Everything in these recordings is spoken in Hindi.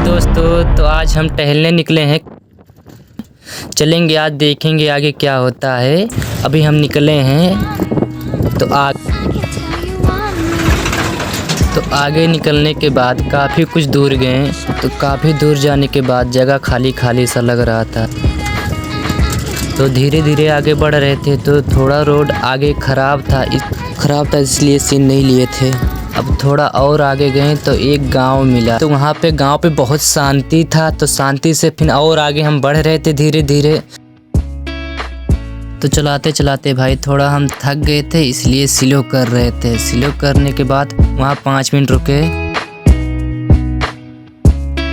दोस्तों, तो आज हम टहलने निकले हैं। चलेंगे, आज देखेंगे आगे क्या होता है। अभी हम निकले हैं तो आगे निकलने के बाद काफ़ी कुछ दूर गए। तो काफ़ी दूर जाने के बाद जगह खाली खाली सा लग रहा था। तो धीरे धीरे आगे बढ़ रहे थे तो थोड़ा रोड आगे ख़राब था इसलिए सीन नहीं लिए थे। अब थोड़ा और आगे गए तो एक गांव मिला। तो वहाँ पे गांव पे बहुत शांति था। तो शांति से फिर और आगे हम बढ़ रहे थे धीरे धीरे। तो चलाते चलाते भाई थोड़ा हम थक गए थे इसलिए स्लो कर रहे थे। स्लो करने के बाद वहाँ 5 मिनट रुके।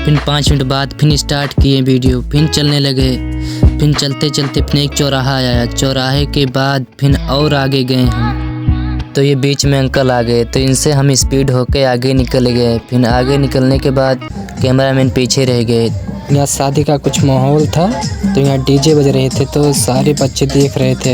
फिर 5 मिनट बाद फिर स्टार्ट किए वीडियो। फिर चलने लगे। फिर चलते चलते फिर एक चौराहा आया। चौराहे के बाद फिर और आगे गए हम। तो ये बीच में अंकल आ गए तो इनसे हम स्पीड होके आगे निकल गए। फिर आगे निकलने के बाद कैमरामैन पीछे रह गए। यहाँ शादी का कुछ माहौल था तो यहाँ डीजे बज रहे थे तो सारे बच्चे देख रहे थे।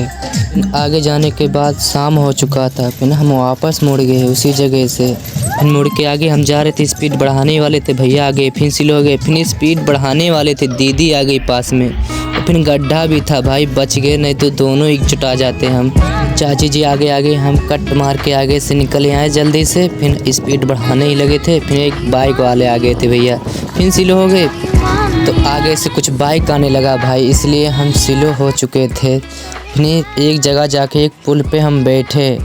आगे जाने के बाद शाम हो चुका था। फिर हम वापस मुड़ गए उसी जगह से। फिर मुड़ के आगे हम जा रहे थे। स्पीड बढ़ाने वाले थे भैया आ गए। फिर स्लो हो गए। फिर स्पीड बढ़ाने वाले थे दीदी आ गई पास में। फिर गड्ढा भी था भाई, बच गए, नहीं तो दोनों एकजुट आ जाते हम। चाची जी आगे हम कट मार के आगे से निकले आए जल्दी से। फिर स्पीड बढ़ाने ही लगे थे। फिर एक बाइक वाले आ गए थे भैया। फिर स्लो हो गए तो आगे से कुछ बाइक आने लगा भाई, इसलिए हम स्लो हो चुके थे। फिर एक जगह जाके एक पुल पे हम बैठे,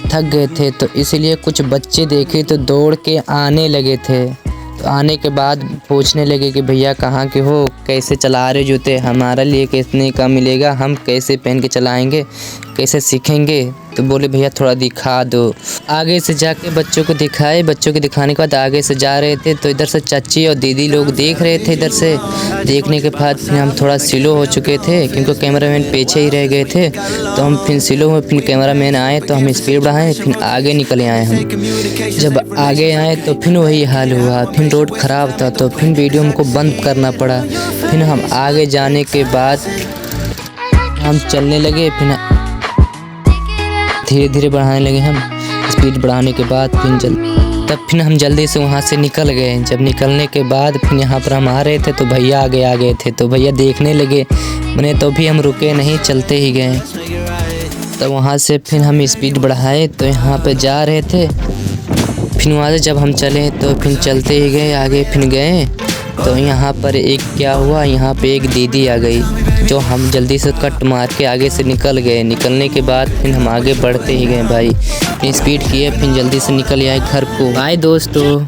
थक गए थे तो इसलिए कुछ बच्चे देखे तो दौड़ के आने लगे थे। तो आने के बाद पूछने लगे कि भैया कहाँ के हो, कैसे चला रहे जूते, हमारे लिए कितने का मिलेगा, हम कैसे पहन के चलाएंगे, कैसे सीखेंगे। तो बोले भैया थोड़ा दिखा दो। आगे से जाके बच्चों को दिखाए। बच्चों को दिखाने के बाद आगे से जा रहे थे तो इधर से चाची और दीदी लोग देख रहे थे। इधर से देखने के बाद फिर हम थोड़ा स्लो हो चुके थे क्योंकि कैमरामैन पीछे ही रह गए थे। तो हम फिर स्लो हुए। फिर कैमरामैन आए तो हम स्पीड बढ़ाएँ। फिर आगे निकले आए हम। जब आगे आए तो फिर वही हाल हुआ। फिर रोड ख़राब था तो फिर वीडियो हमको बंद करना पड़ा। फिर हम आगे जाने के बाद हम चलने लगे। फिर धीरे धीरे बढ़ाने लगे हम। स्पीड बढ़ाने के बाद फिर हम जल्दी से वहाँ से निकल गए। जब निकलने के बाद फिर यहाँ पर हम आ रहे थे तो भैया आगे आ गए थे। तो भैया देखने लगे मैंने, तो भी हम रुके नहीं, चलते ही गए। तो वहाँ से फिर हम स्पीड बढ़ाए तो यहाँ पे जा रहे थे। फिर वहाँ से जब हम चले तो फिर चलते ही गए आगे। फिर गए तो यहाँ पर एक क्या हुआ, यहाँ पे एक दीदी आ गई जो हम जल्दी से कट मार के आगे से निकल गए। निकलने के बाद फिर हम आगे बढ़ते ही गए भाई। फिर स्पीड किए, फिर जल्दी से निकल आए घर को। बाय दोस्तों।